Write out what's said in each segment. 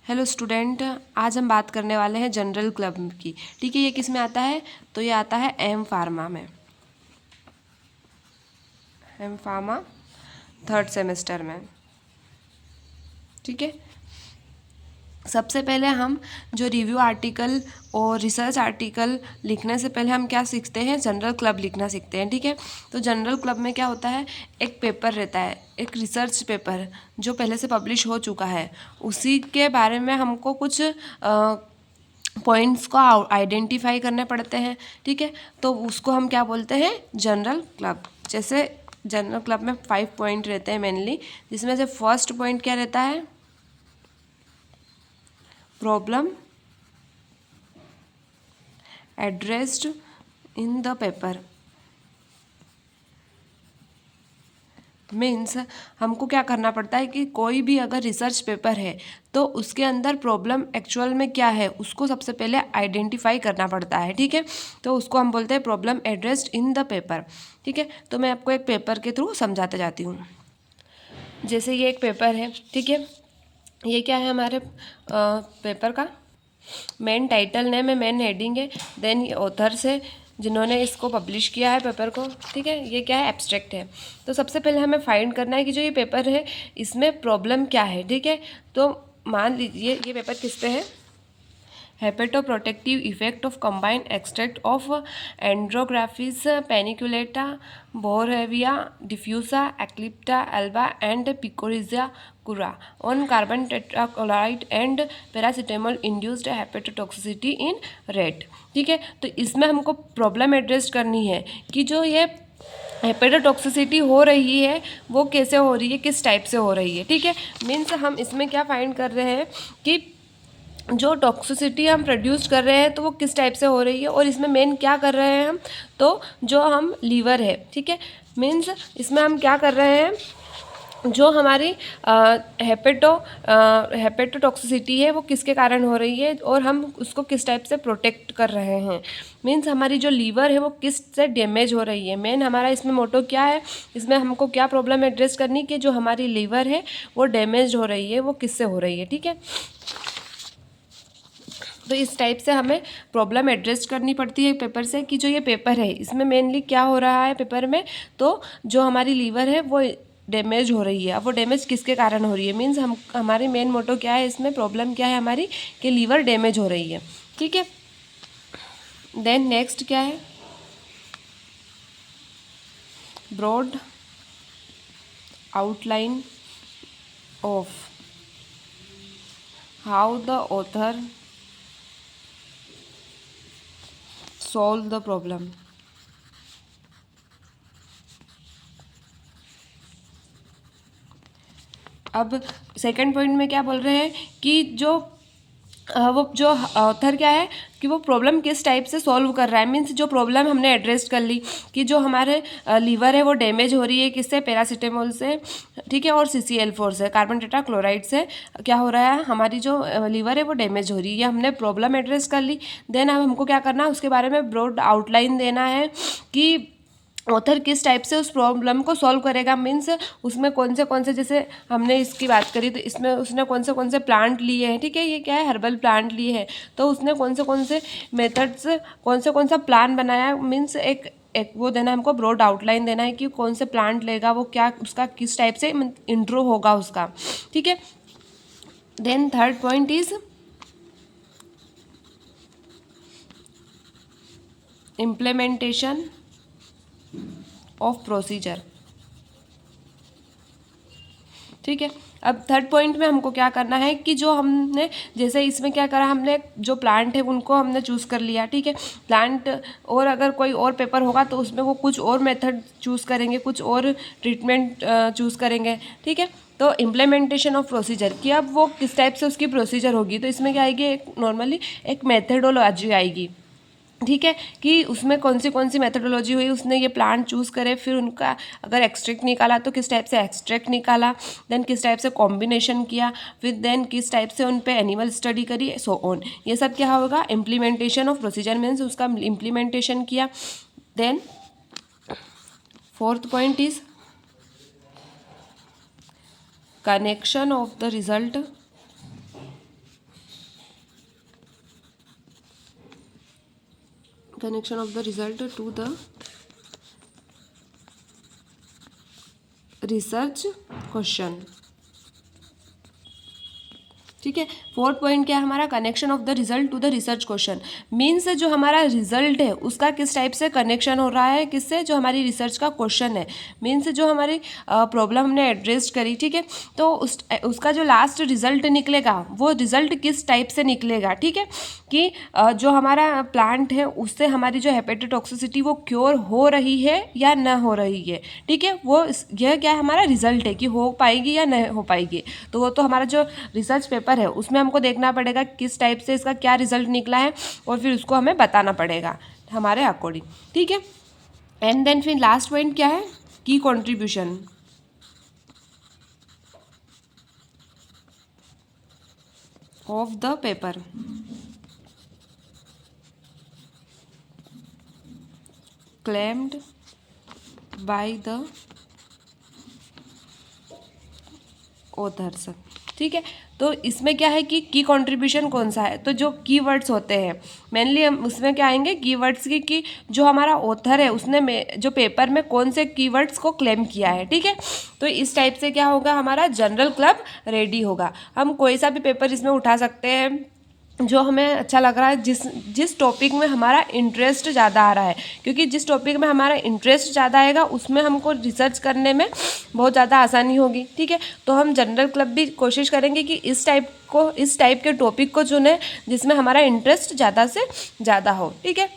Hello student, आज हम बात करने वाले हैं जनरल क्लब की। ठीक है, ये किस में आता है? तो ये आता है एम फार्मा में, एम फार्मा थर्ड सेमेस्टर में। ठीक है, सबसे पहले हम जो रिव्यू आर्टिकल और रिसर्च आर्टिकल लिखने से पहले हम क्या सीखते हैं? जनरल क्लब लिखना सीखते हैं। ठीक है, तो जनरल क्लब में क्या होता है, एक पेपर रहता है, एक रिसर्च पेपर जो पहले से पब्लिश हो चुका है, उसी के बारे में हमको कुछ पॉइंट्स को आइडेंटिफाई करने पड़ते हैं। ठीक है, तो उसको हम क्या बोलते हैं? General club. जैसे जनरल क्लब में 5 पॉइंट रहते हैं मेनली, जिसमें से फर्स्ट पॉइंट क्या रहता है? Problem addressed in the paper. Means हमको क्या करना पड़ता है कि कोई भी अगर रिसर्च पेपर है तो उसके अंदर प्रॉब्लम एक्चुअल में क्या है उसको सबसे पहले आइडेंटिफाई करना पड़ता है। ठीक है, तो उसको हम बोलते हैं problem addressed in the paper. ठीक है, तो मैं आपको एक पेपर के थ्रू समझाते जाती हूँ। जैसे ये एक पेपर है, ठीक है, ये क्या है हमारे पेपर का मेन टाइटल नेम है, मेन हेडिंग है, देन ये ऑथर्स है जिन्होंने इसको पब्लिश किया है पेपर को। ठीक है, ये क्या है? एब्स्ट्रैक्ट है। तो सबसे पहले हमें फाइंड करना है कि जो ये पेपर है इसमें प्रॉब्लम क्या है। ठीक है, तो मान लीजिए ये पेपर किस पे है? Hepatoprotective effect of combined extract of Andrographis paniculata Boerhavia diffusa Eclipta alba and Picrorhiza kurroa on carbon tetrachloride and paracetamol induced hepatotoxicity in rat. ठीक है, तो इसमें हमको प्रॉब्लम एड्रेस करनी है कि जो ये हेपेटोटॉक्सिसिटी हो रही है वो कैसे हो रही है, किस टाइप से हो रही है। ठीक है, मीन्स हम इसमें क्या फाइंड कर रहे हैं कि जो टॉक्सिसिटी हम प्रोड्यूस कर रहे हैं तो वो किस टाइप से हो रही है, और इसमें मेन क्या कर रहे हैं हम? तो जो हम लीवर है, ठीक है, मीन्स इसमें हम क्या कर रहे हैं, जो हमारी हेपेटोटॉक्सिसिटी है वो किसके कारण हो रही है और हम उसको किस टाइप से प्रोटेक्ट कर रहे हैं। मीन्स हमारी जो लीवर है वो किस से डैमेज हो रही है। मेन हमारा इसमें मोटो क्या है, इसमें हमको क्या प्रॉब्लम एड्रेस करनी कि जो हमारी लीवर है वो डैमेज हो रही है, वो किससे हो रही है। ठीक है, तो इस टाइप से हमें प्रॉब्लम एड्रेस करनी पड़ती है पेपर से कि जो ये पेपर है इसमें मेनली क्या हो रहा है पेपर में, तो जो हमारी लीवर है वो डैमेज हो रही है। अब वो डैमेज किसके कारण हो रही है, मीन्स हम हमारी मेन मोटो क्या है, इसमें प्रॉब्लम क्या है हमारी कि लीवर डैमेज हो रही है। ठीक है, देन नेक्स्ट क्या है? Broad outline of how the author solve the problem। अब सेकंड पॉइंट में क्या बोल रहे हैं कि जो वो जो ऑथर क्या है कि वो प्रॉब्लम किस टाइप से सॉल्व कर रहा है। मीन्स जो प्रॉब्लम हमने एड्रेस कर ली कि जो हमारे लीवर है वो डैमेज हो रही है किससे? पैरासीटामोल से। ठीक है, और CCl4 से, कार्बन टेट्राक्लोराइड से क्या हो रहा है, हमारी जो लीवर है वो डैमेज हो रही है। हमने प्रॉब्लम एड्रेस कर ली। देन अब हमको क्या करना है, उसके बारे में ब्रॉड आउटलाइन देना है कि ऑथर किस टाइप से उस प्रॉब्लम को सॉल्व करेगा। मीन्स उसमें कौन से जैसे हमने इसकी बात करी तो इसमें उसने कौन से प्लांट लिए हैं। ठीक है, ये क्या है? हर्बल प्लांट लिए हैं, तो उसने कौन से मेथड्स कौन सा प्लान बनाया। मीन्स एक वो देना है हमको, ब्रॉड आउटलाइन देना है कि कौन से प्लांट लेगा, वो क्या उसका किस टाइप से इंट्रो होगा उसका। ठीक है, then third point is implementation of procedure. ठीक है, अब थर्ड पॉइंट में हमको क्या करना है कि जो हमने जैसे इसमें क्या करा, हमने जो प्लांट है उनको हमने चूज़ कर लिया। ठीक है, प्लांट और अगर कोई और पेपर होगा तो उसमें वो कुछ और मेथड चूज़ करेंगे, कुछ और ट्रीटमेंट चूज़ करेंगे। ठीक है, तो इम्प्लीमेंटेशन ऑफ प्रोसीजर कि अब वो किस टाइप से उसकी प्रोसीजर होगी, तो इसमें क्या आएगी, एक नॉर्मली एक मेथडोलॉजी आएगी। ठीक है, कि उसमें कौन सी मेथडोलॉजी हुई, उसने ये प्लांट चूज़ करे, फिर उनका अगर एक्सट्रैक्ट निकाला तो किस टाइप से एक्सट्रैक्ट निकाला, देन किस टाइप से कॉम्बिनेशन किया, फिर देन किस टाइप से उन पे एनिमल स्टडी करी, सो ऑन। ये सब क्या होगा? इम्प्लीमेंटेशन ऑफ प्रोसीजर मीन्स उसका इम्प्लीमेंटेशन किया। Then fourth point is connection of the result connection of the result to the research question. ठीक है, फोर्थ पॉइंट क्या है हमारा, connection of the result to the research question. Means जो हमारा result है उसका किस टाइप से कनेक्शन हो रहा है, किससे, जो हमारी रिसर्च का क्वेश्चन है। मीन्स जो हमारी प्रॉब्लम हमने एड्रेस करी, ठीक है, तो उसका जो लास्ट रिजल्ट निकलेगा वो रिजल्ट किस टाइप से निकलेगा। ठीक है, कि जो हमारा प्लांट है उससे हमारी जो हेपेटोटॉक्सिसिटी वो क्योर हो रही है या न हो रही है। ठीक है, वो यह क्या है हमारा रिजल्ट है कि हो पाएगी या नहीं हो पाएगी। तो वो तो हमारा जो रिसर्च पेपर है उसमें हमको देखना पड़ेगा किस टाइप से इसका क्या रिजल्ट निकला है और फिर उसको हमें बताना पड़ेगा हमारे अकॉर्डिंग। ठीक है, एंड देन फिर लास्ट पॉइंट क्या है, की contribution of the paper claimed by the author's. ठीक है, तो इसमें क्या है कि की कंट्रीब्यूशन कौन सा है, तो जो कीवर्ड्स होते हैं मेनली हम उसमें क्या आएंगे कीवर्ड्स की, कि जो हमारा ऑथर है उसने जो पेपर में कौन से कीवर्ड्स को क्लेम किया है। ठीक है, तो इस टाइप से क्या होगा हमारा जनरल क्लब रेडी होगा। हम कोई सा भी पेपर इसमें उठा सकते हैं जो हमें अच्छा लग रहा है, जिस टॉपिक में हमारा इंटरेस्ट ज़्यादा आ रहा है, क्योंकि जिस टॉपिक में हमारा इंटरेस्ट ज़्यादा आएगा उसमें हमको रिसर्च करने में बहुत ज़्यादा आसानी होगी। ठीक है, तो हम जनरल क्लब भी कोशिश करेंगे कि इस टाइप के टॉपिक को चुने जिसमें हमारा इंटरेस्ट ज़्यादा से ज़्यादा हो। ठीक है,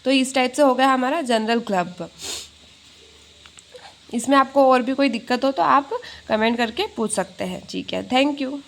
तो इस टाइप से हो गया हमारा जनरल क्लब। इसमें आपको और भी कोई दिक्कत हो तो आप कमेंट करके पूछ सकते हैं। ठीक है, थैंक यू।